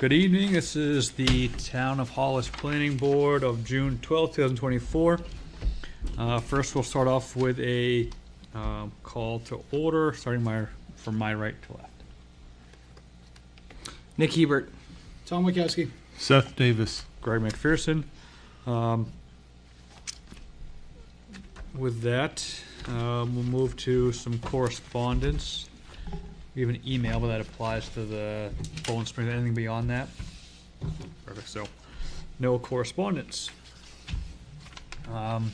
Good evening. This is the Town of Hollis Planning Board of June 12th, 2024. First, we'll start off with a call to order, starting from my right to left. Nick Hebert. Tom Wachowski. Seth Davis. Greg McPherson. With that, we'll move to some correspondence. We have an email, but that applies to the Poland Springs. Anything beyond that? Perfect. So, no correspondence. And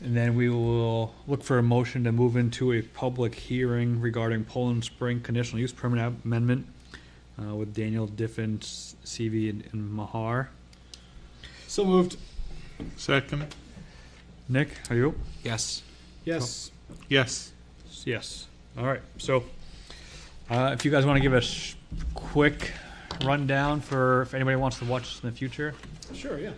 then we will look for a motion to move into a public hearing regarding Poland Spring conditional use permit amendment with Daniel Diffin, CV, and Mahar. So moved. Second. Nick, are you? Yes. Yes. Yes. Yes. All right. So, if you guys want to give us quick rundown for if anybody wants to watch this in the future. Sure, yeah.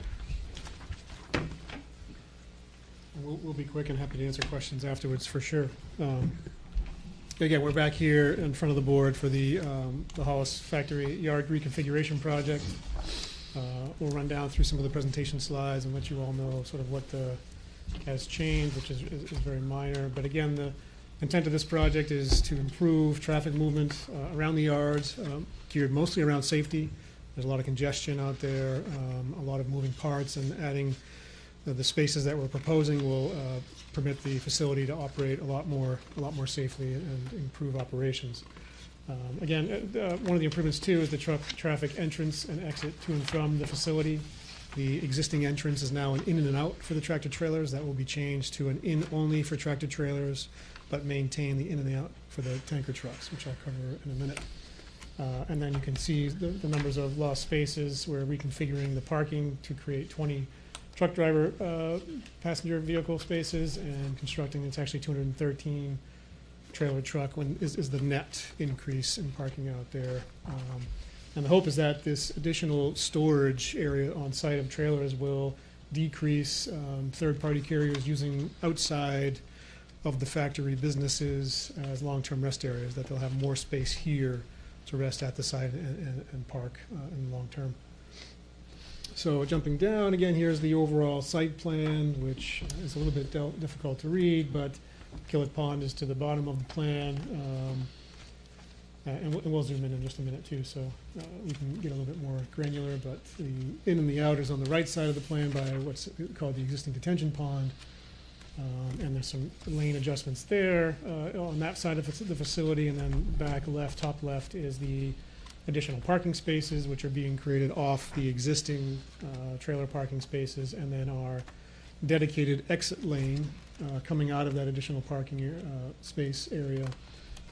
We'll be quick and happy to answer questions afterwards for sure. Again, we're back here in front of the board for the Hollis factory yard reconfiguration project. We'll run down through some of the presentation slides and let you all know sort of what has changed, which is very minor. But again, the intent of this project is to improve traffic movement around the yards, geared mostly around safety. There's a lot of congestion out there, a lot of moving parts, and adding the spaces that we're proposing will permit the facility to operate a lot more safely and improve operations. Again, one of the improvements too is the traffic entrance and exit to and from the facility. The existing entrance is now an in and an out for the tractor trailers. That will be changed to an in only for tractor trailers, but maintain the in and the out for the tanker trucks, which I'll cover in a minute. And then you can see the numbers of lost spaces. We're reconfiguring the parking to create 20 truck driver passenger vehicle spaces and constructing, it's actually 213 trailer truck is the net increase in parking out there. And the hope is that this additional storage area on site of trailers will decrease third-party carriers using outside of the factory businesses as long-term rest areas, that they'll have more space here to rest at the site and park in the long term. So jumping down, again, here's the overall site plan, which is a little bit difficult to read, but Killet Pond is to the bottom of the plan. And we'll zoom in just a minute too, so we can get a little bit more granular, but the in and the out is on the right side of the plan by what's called the existing detention pond. And there's some lane adjustments there on that side of the facility, and then back left, top left, is the additional parking spaces, which are being created off the existing trailer parking spaces, and then our dedicated exit lane coming out of that additional parking space area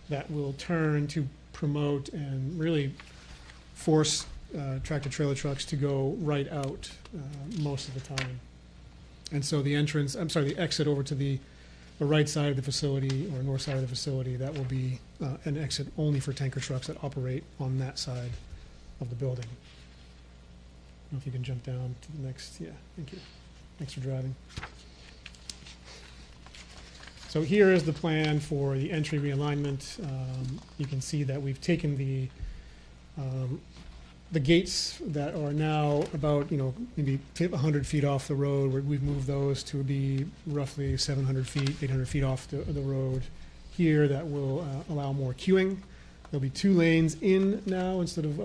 that will turn to promote and really force tractor trailer trucks to go right out most of the time. And so the exit over to the right side of the facility or north side of the facility, that will be an exit only for tanker trucks that operate on that side of the building. I don't know if you can jump down to the next. Yeah, thank you. Thanks for driving. So here is the plan for the entry realignment. You can see that we've taken the gates that are now about, maybe 100 feet off the road. We've moved those to be roughly 700 feet, 800 feet off the road here. That will allow more queuing. There'll be 2 lanes in now instead of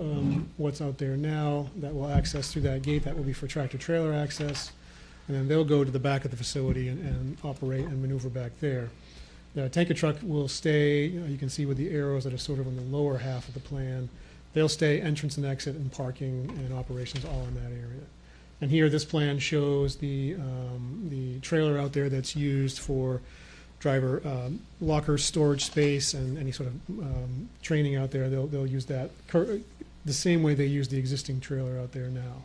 what's out there now that will access through that gate. That will be for tractor trailer access. And then they'll go to the back of the facility and operate and maneuver back there. The tanker truck will stay, you can see with the arrows that are sort of on the lower half of the plan. They'll stay entrance and exit and parking and operations all in that area. And here this plan shows the trailer out there that's used for driver locker storage space and any sort of training out there. They'll use that the same way they use the existing trailer out there now.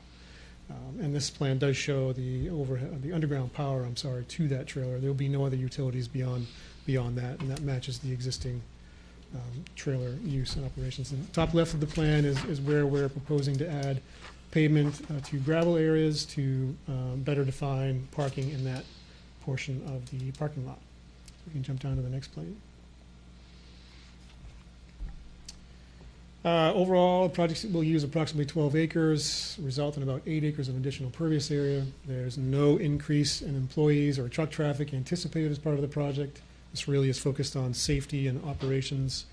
And this plan does show the underground power, to that trailer. There will be no other utilities beyond that, and that matches the existing trailer use and operations. And the top left of the plan is where we're proposing to add pavement to gravel areas to better define parking in that portion of the parking lot. So we can jump down to the next plane. Overall, the project will use approximately 12 acres, result in about 8 acres of additional pervious area. There's no increase in employees or truck traffic anticipated as part of the project. This really is focused on safety and operations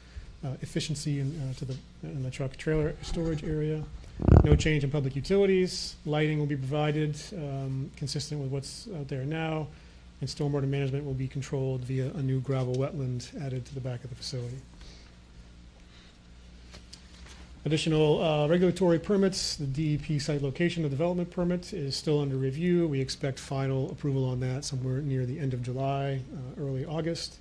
efficiency in the truck trailer storage area. No change in public utilities. Lighting will be provided consistent with what's out there now, and stormwater management will be controlled via a new gravel wetland added to the back of the facility. Additional regulatory permits. The DEP site location and development permit is still under review. We expect final approval on that somewhere near the end of July, early August.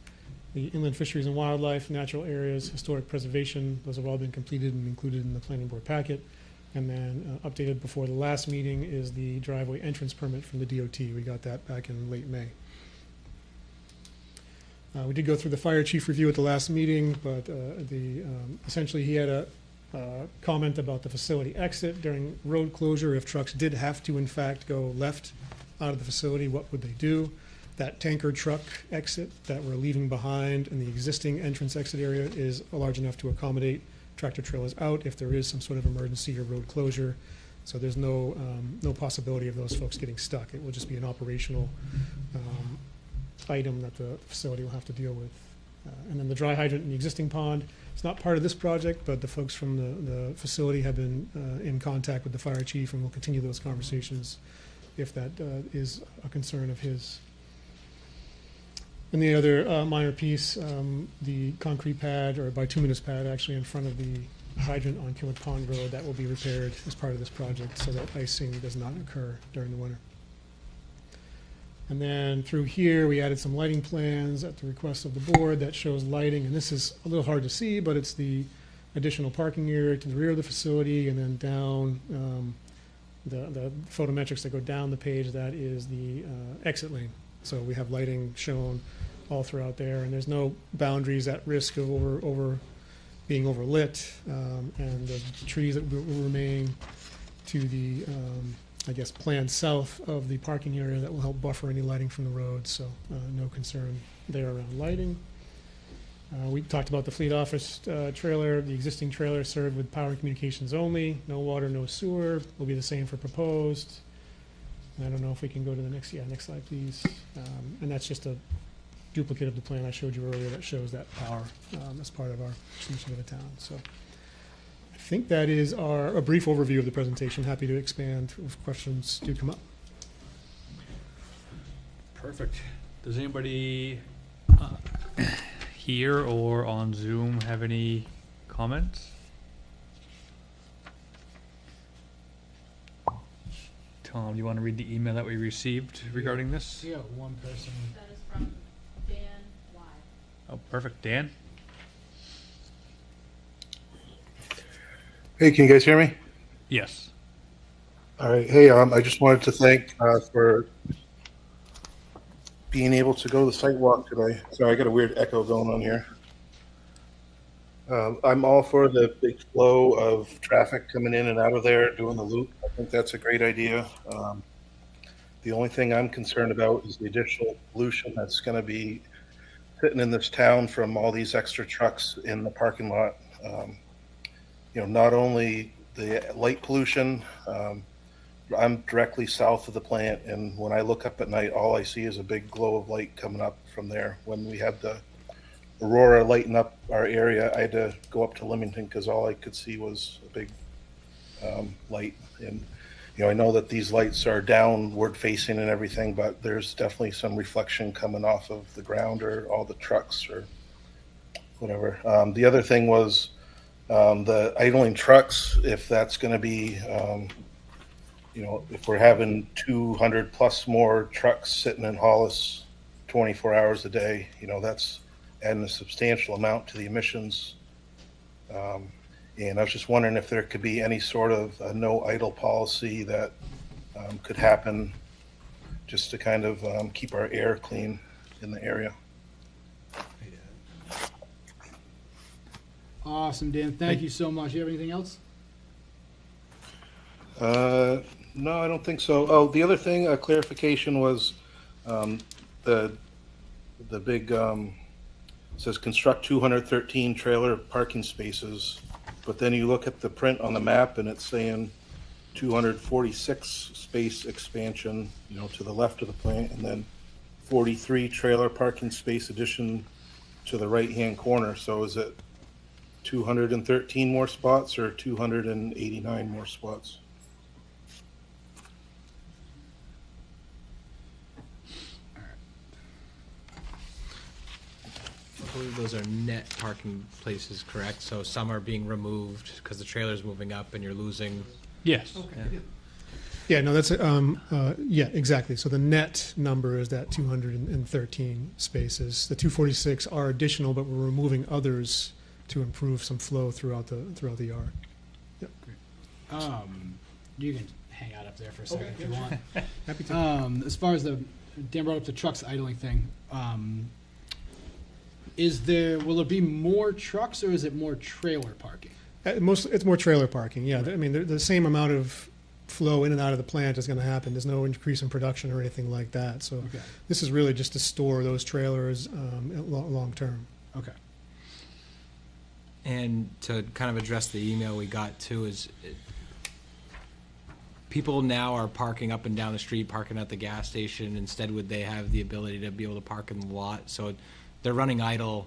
The inland fisheries and wildlife, natural areas, historic preservation, those have all been completed and included in the planning board packet. And then updated before the last meeting is the driveway entrance permit from the DOT. We got that back in late May. We did go through the fire chief review at the last meeting, but essentially he had a comment about the facility exit during road closure. If trucks did have to, in fact, go left out of the facility, what would they do? That tanker truck exit that we're leaving behind in the existing entrance exit area is large enough to accommodate tractor trailers out if there is some sort of emergency or road closure. So there's no possibility of those folks getting stuck. It will just be an operational item that the facility will have to deal with. And then the dry hydrant in the existing pond, it's not part of this project, but the folks from the facility have been in contact with the fire chief, and we'll continue those conversations if that is a concern of his. And the other minor piece, the concrete pad, or bituminous pad, actually in front of the hydrant on Killick Pond Road, that will be repaired as part of this project so that icing does not occur during the winter. And then through here, we added some lighting plans at the request of the board that shows lighting, and this is a little hard to see, but it's the additional parking area to the rear of the facility, and then down the photometrics that go down the page, that is the exit lane. So we have lighting shown all throughout there, and there's no boundaries at risk of being overlit, and the trees that will remain to the I guess planned south of the parking area that will help buffer any lighting from the road, so no concern there around lighting. We talked about the fleet office trailer. The existing trailer served with power and communications only, no water, no sewer, will be the same for proposed. I don't know if we can go to the next slide, please. And that's just a duplicate of the plan I showed you earlier that shows that power as part of our solution to the town. So I think that is a brief overview of the presentation. Happy to expand if questions do come up. Perfect. Does anybody here or on Zoom have any comments? Tom, do you want to read the email that we received regarding this? Yeah, one person. That is from Dan Y. Oh, perfect. Dan? Hey, can you guys hear me? Yes. All right. Hey, I just wanted to thank for being able to go to the site walk today. Sorry, I got a weird echo going on here. I'm all for the big flow of traffic coming in and out of there, doing the loop. I think that's a great idea. The only thing I'm concerned about is the additional pollution that's going to be sitting in this town from all these extra trucks in the parking lot. Not only the light pollution, I'm directly south of the plant, and when I look up at night, all I see is a big glow of light coming up from there. When we had the Aurora lighting up our area, I had to go up to Leamington because all I could see was a big light. And I know that these lights are downward facing and everything, but there's definitely some reflection coming off of the ground or all the trucks or whatever. The other thing was the idling trucks. If that's going to be, if we're having 200 plus more trucks sitting in Hollis 24 hours a day, that's adding a substantial amount to the emissions. And I was just wondering if there could be any sort of a no idle policy that could happen just to kind of keep our air clean in the area. Awesome, Dan. Thank you so much. You have anything else? No, I don't think so. Oh, the other thing, a clarification was the big says construct 213 trailer parking spaces. But then you look at the print on the map and it's saying 246 space expansion, to the left of the plant, and then 43 trailer parking space addition to the right-hand corner. So is it 213 more spots or 289 more spots? I believe those are net parking places, correct? So some are being removed because the trailer's moving up and you're losing. Yes. Yeah, no, that's, yeah, exactly. So the net number is that 213 spaces. The 246 are additional, but we're removing others to improve some flow throughout the yard. You can hang out up there for a second if you want. Happy to. As far as Dan brought up the trucks idling thing, will there be more trucks or is it more trailer parking? It's more trailer parking, yeah. I mean, the same amount of flow in and out of the plant is going to happen. There's no increase in production or anything like that. So Okay. this is really just to store those trailers long term. Okay. And to kind of address the email we got too people now are parking up and down the street, parking at the gas station. Instead, would they have the ability to be able to park in the lot? So they're running idle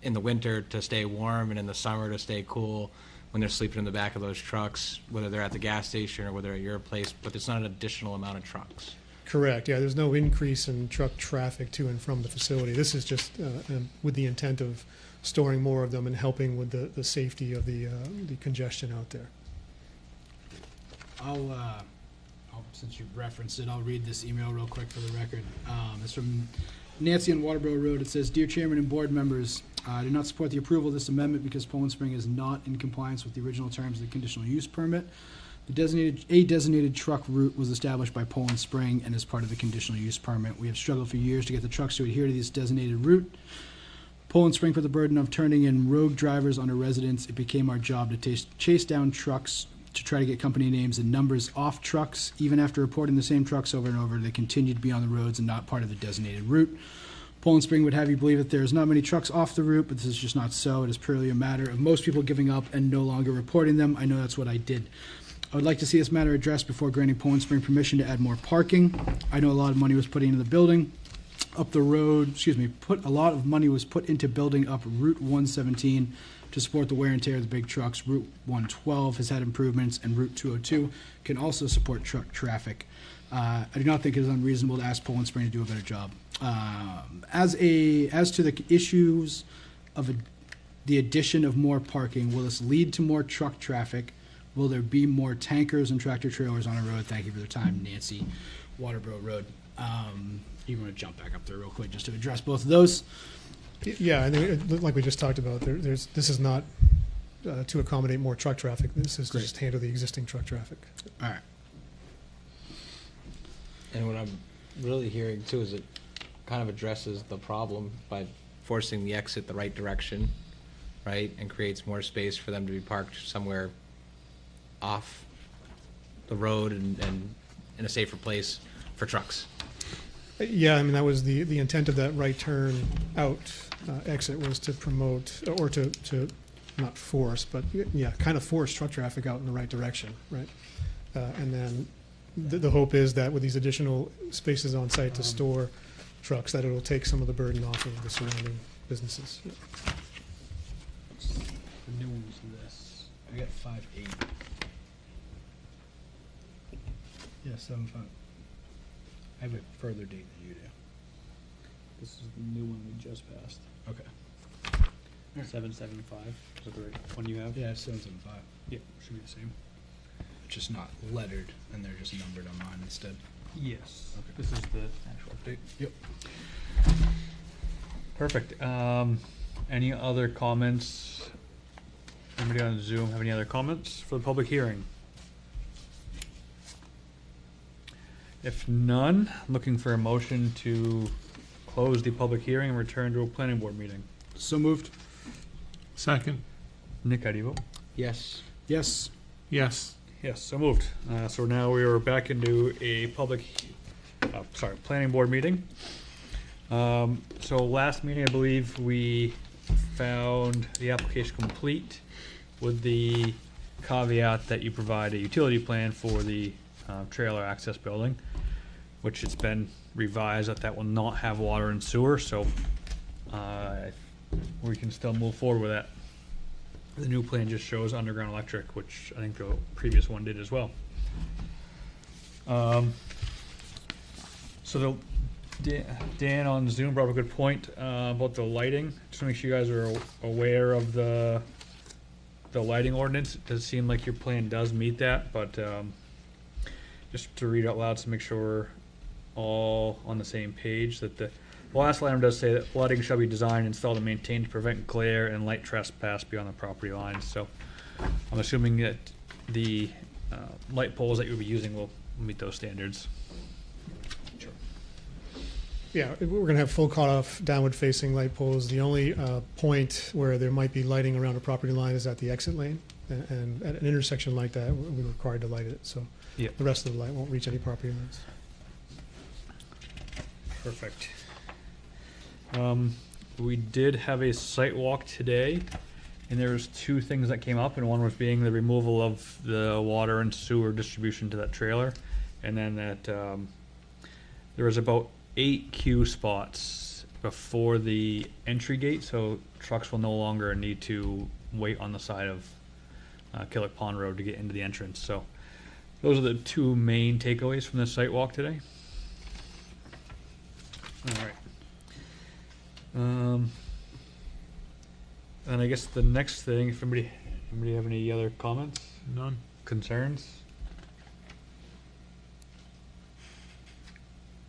in the winter to stay warm and in the summer to stay cool when they're sleeping in the back of those trucks, whether they're at the gas station or whether they're at your place, but it's not an additional amount of trucks. Correct, yeah. There's no increase in truck traffic to and from the facility. This is just with the intent of storing more of them and helping with the safety of the congestion out there. Since you referenced it, I'll read this email real quick for the record. It's from Nancy on Waterboro Road. It says, "Dear Chairman and board members, I do not support the approval of this amendment because Poland Spring is not in compliance with the original terms of the conditional use permit. A designated truck route was established by Poland Spring and is part of the conditional use permit. We have struggled for years to get the trucks to adhere to this designated route. Poland Spring put the burden of turning in rogue drivers onto residents. It became our job to chase down trucks to try to get company names and numbers off trucks. Even after reporting the same trucks over and over, they continued to be on the roads and not part of the designated route. Poland Spring would have you believe that there's not many trucks off the route, but this is just not so. It is purely a matter of most people giving up and no longer reporting them. I know that's what I did. I would like to see this matter addressed before granting Poland Spring permission to add more parking. I know a lot of money was put into the building up the road, a lot of money was put into building up Route 117 to support the wear and tear of the big trucks. Route 112 has had improvements, and Route 202 can also support truck traffic. I do not think it is unreasonable to ask Poland Spring to do a better job. As to the issues of the addition of more parking, will this lead to more truck traffic? Will there be more tankers and tractor trailers on the road? Thank you for the time, Nancy, Waterboro Road. You want to jump back up there real quick just to address both of those? Yeah, and like we just talked about, this is not to accommodate more truck traffic. This is to Great. just handle the existing truck traffic. All right. And what I'm really hearing too is it kind of addresses the problem by forcing the exit the right direction, right? And creates more space for them to be parked somewhere off the road and in a safer place for trucks. Yeah, I mean, that was the intent of that right turn out exit was to promote, or to not force, but yeah, kind of force truck traffic out in the right direction, right? And then the hope is that with these additional spaces on site to store trucks, that it'll take some of the burden off of the surrounding businesses. Yeah. The new one's this. I got 5.8. Yeah, 7.5. I have a further date than you do. This is the new one we just passed. Okay. 775. Is that the right one you have? Yeah, 7.75. Yeah, should be the same. It's just not lettered, and they're just numbered on mine instead. Yes. Okay. This is the actual update. Yep. Perfect. Any other comments? Anybody on Zoom have any other comments for the public hearing? If none, I'm looking for a motion to close the public hearing and return to a planning board meeting. So moved. Second. Nick, how do you vote? Yes. Yes. Yes. Yes, so moved. So now we are back into a planning board meeting. So last meeting, I believe we found the application complete with the caveat that you provide a utility plan for the trailer access building, which it's been revised that will not have water and sewer, so we can still move forward with that. The new plan just shows underground electric, which I think the previous one did as well. So Dan on Zoom brought up a good point about the lighting. Just to make sure you guys are aware of the lighting ordinance. It does seem like your plan does meet that, but just to read out loud to make sure we're all on the same page, that the last line does say that lighting shall be designed, installed, and maintained to prevent glare and light trespass beyond the property lines. So I'm assuming that the light poles that you'll be using will meet those standards. Yeah, we're gonna have full cutoff, downward-facing light poles. The only point where there might be lighting around a property line is at the exit lane, and at an intersection like that, we're required to light it, so Yep. the rest of the light won't reach any property lines. Perfect. We did have a site walk today, and there was two things that came up, and one was being the removal of the water and sewer distribution to that trailer, and then that there was about 8 queue spots before the entry gate, so trucks will no longer need to wait on the side of Killick Pond Road to get into the entrance. So those are the two main takeaways from this site walk today. All right. And I guess the next thing, if anybody have any other comments, None. concerns?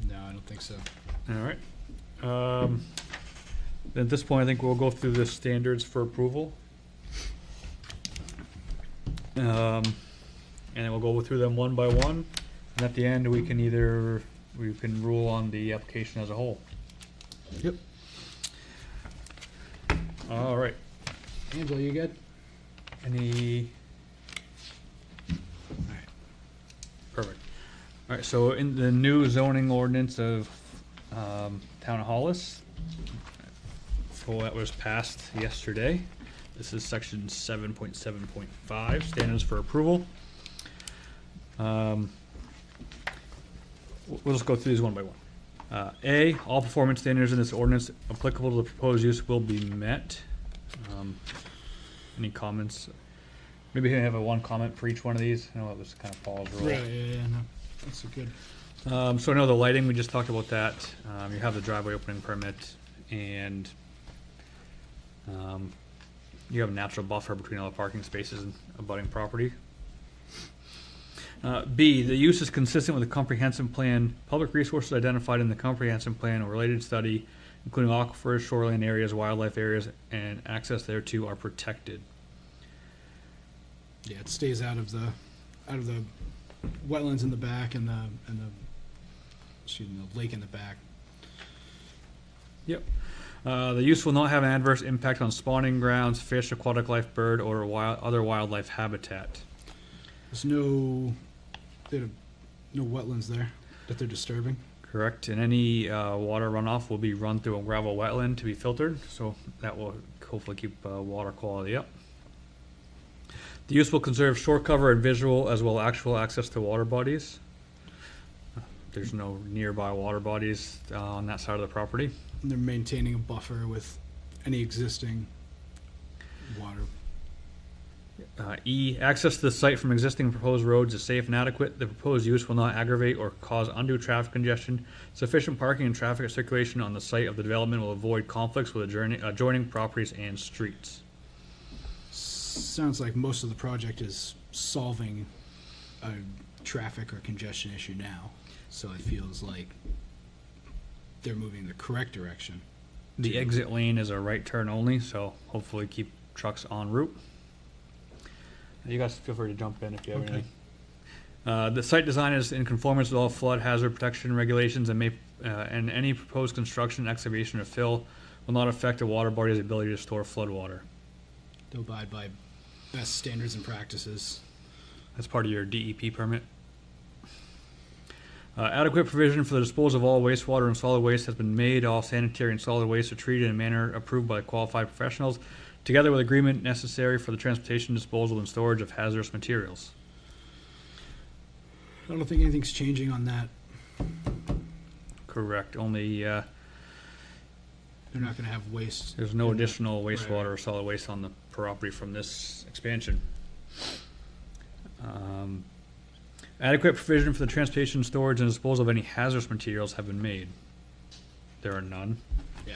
No, I don't think so. All right. At this point, I think we'll go through the standards for approval. And then we'll go through them one by one. And at the end, we can rule on the application as a whole. Yep. All right. Angela, you good? Any? All right. Perfect. All right, so in the new zoning ordinance of Town of Hollis, so that was passed yesterday. This is section 7.7.5, standards for approval. We'll just go through these one by one. A, all performance standards in this ordinance applicable to the proposed use will be met. Any comments? Maybe we can have one comment for each one of these. I know it was kind of Paul's rule. Yeah, no, that's good. So I know the lighting, we just talked about that. You have the driveway opening permit, and you have a natural buffer between all the parking spaces and abutting property. B, the use is consistent with the comprehensive plan. Public resources identified in the comprehensive plan or related study, including aquifers, shoreline areas, wildlife areas, and access thereto are protected. Yeah, it stays out of the wetlands in the back and the lake in the back. Yep. The use will not have an adverse impact on spawning grounds, fish, aquatic life, bird, or other wildlife habitat. There's no wetlands there that they're disturbing. Correct, and any water runoff will be run through a gravel wetland to be filtered, so that will hopefully keep water quality up. The use will conserve shore cover and visual as well as actual access to water bodies. There's no nearby water bodies on that side of the property. And they're maintaining a buffer with any existing water. E, access to the site from existing proposed roads is safe and adequate. The proposed use will not aggravate or cause undue traffic congestion. Sufficient parking and traffic circulation on the site of the development will avoid conflicts with adjoining properties and streets. Sounds like most of the project is solving a traffic or congestion issue now, so it feels like they're moving the correct direction. The exit lane is a right turn only, so hopefully keep trucks en route. You guys feel free to jump in if you have anything. The site design is in conformance with all flood hazard protection regulations and any proposed construction, excavation, or fill will not affect a water body's ability to store flood water. To abide by best standards and practices. That's part of your DEP permit. Adequate provision for the disposal of all wastewater and solid waste has been made. All sanitary and solid waste are treated in a manner approved by qualified professionals. together with agreement necessary for the transportation, disposal, and storage of hazardous materials. I don't think anything's changing on that. Correct. Only, They're not gonna have waste. there's no in the- additional right, wastewater right. or solid waste on the property from this expansion. Adequate provision for the transportation, storage, and disposal of any hazardous materials have been made. There are none. Yeah.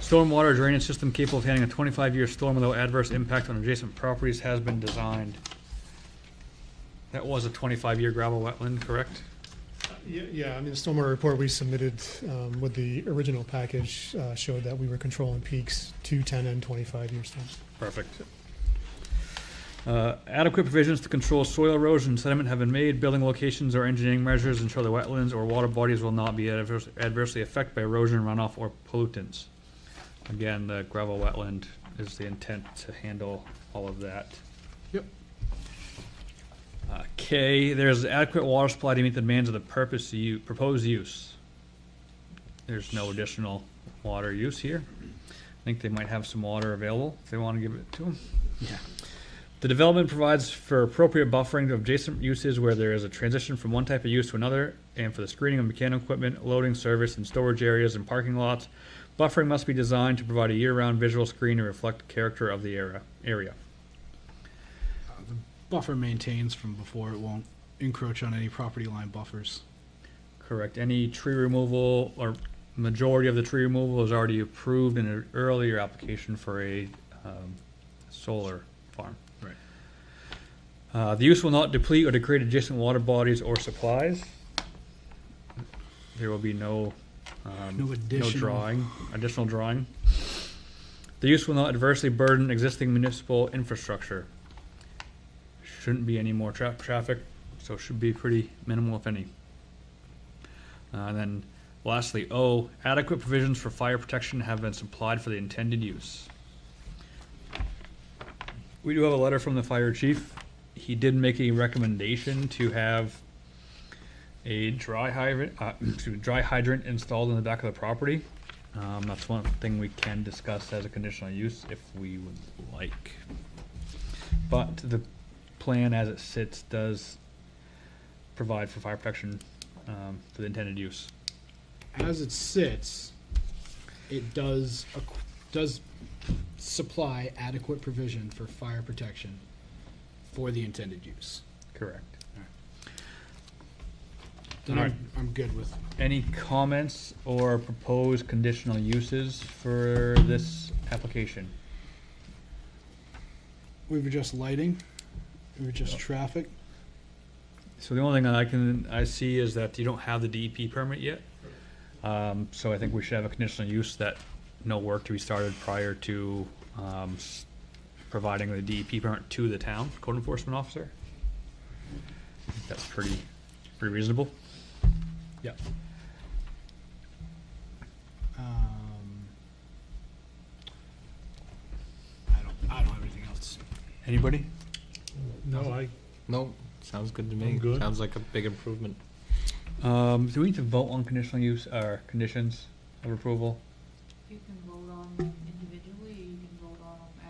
Stormwater drainage system capable of handling a 25-year storm without adverse impact on adjacent properties has been designed. That was a 25-year gravel wetland, correct? Yeah, I mean, the stormwater report we submitted with the original package showed that we were controlling peaks to 10 and 25 year storms. Perfect. Adequate provisions to control soil erosion and sediment have been made. Building locations or engineering measures ensure the wetlands or water bodies will not be adversely affected by erosion, runoff, or pollutants. Again, the gravel wetland is the intent to handle all of that. Yep. K, there's adequate water supply to meet the demands of the proposed use. There's no additional water use here. I think they might have some water available if they want to give it to them. Yeah. The development provides for appropriate buffering of adjacent uses where there is a transition from one type of use to another, and for the screening of mechanical equipment, loading, service, and storage areas and parking lots. Buffering must be designed to provide a year-round visual screen to reflect the character of the area. The buffer maintains from before. It won't encroach on any property line buffers. Correct. Any tree removal or majority of the tree removal is already approved in an earlier application for a solar farm. Right. The use will not deplete or degrade adjacent water bodies or supplies. There will be no additional drawing. The use will not adversely burden existing municipal infrastructure. Shouldn't be any more traffic, so it should be pretty minimal, if any. And then lastly, O, adequate provisions for fire protection have been supplied for the intended use. We do have a letter from the fire chief. He did make a recommendation to have a dry hydrant installed in the back of the property. That's one thing we can discuss as a conditional use if we would like. But the plan as it sits does provide for fire protection for the intended use. As it sits, it does supply adequate provision for fire protection for the intended use. Correct. Then Alright. I'm good with. Any comments or proposed conditional uses for this application? We've just lighting. We've just traffic. So the only thing I see is that you don't have the DEP permit yet. So I think we should have a conditional use that no work to be started prior to providing the DEP permit to the town code enforcement officer. I think that's pretty reasonable. Yeah. I don't have anything else. Anybody? No, Nope, sounds good to me. I'm good. Sounds like a big improvement. Do we need to vote on conditional use or conditions of approval You can vote on them individually, or you can vote on them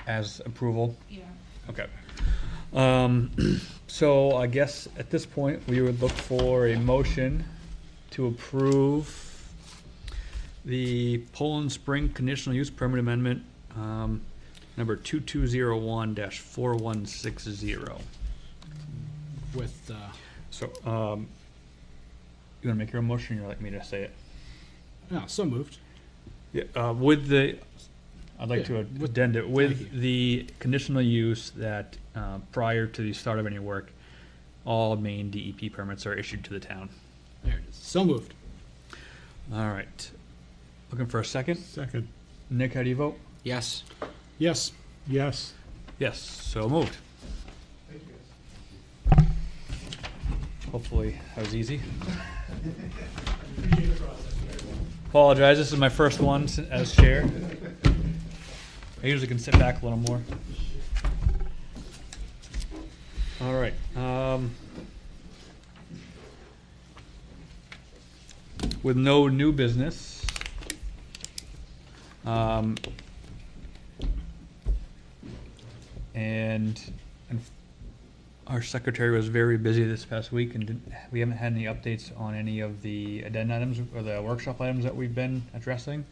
as approval? yeah. Okay. So I guess at this point, we would look for a motion to approve the Poland Spring Conditional Use Permit Amendment, number 2201-4160. With So, you wanna make your own motion, or you'd like me to say it? no, so moved. Yeah, with the, I'd like to Yeah, with- addend it thank with you. the conditional use that, prior to the start of any work, all main DEP permits are issued to the town. There it is. So moved. All right. Looking for a second. second, Nick, how do you vote? Yes. Yes. yes. Yes, so moved. Hopefully that was easy. Apologize, this is my first one as chair. I usually can sit back a little more. All right. With no new business, and our secretary was very busy this past week, and we haven't had any updates on any of the addenda items or the workshop items that we've been addressing.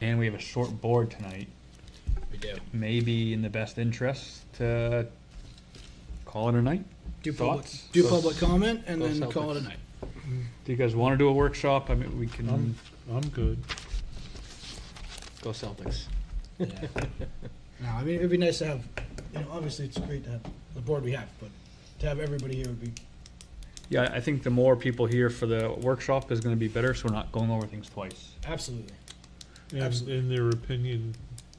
And we have a short board tonight. We do. Maybe in the best interest to call it a night. Do Thoughts? public comment and Go then call it a Celtics. night. Do you guys want to do a workshop? I mean, we can. I'm good. Go Celtics. Yeah. No, I mean, it'd be nice to have, obviously it's great to have the board we have, but to have everybody here would be, Yeah, I think the more people here for the workshop is going to be better, so we're not going over things twice. absolutely, And, Absolutely. and their opinion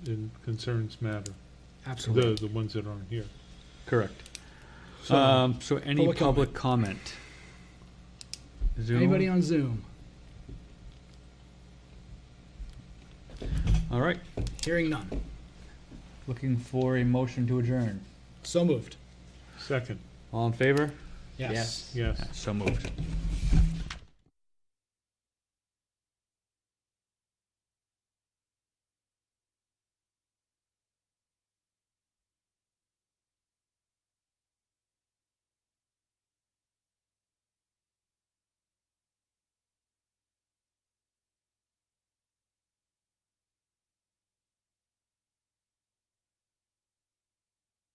and concerns matter. The ones that aren't here. Correct. So, So any public public comment? Zoom? anybody on Zoom? All right. Hearing none. Looking for a motion to adjourn. So moved. Second, All in favor? Yes. yes. So moved.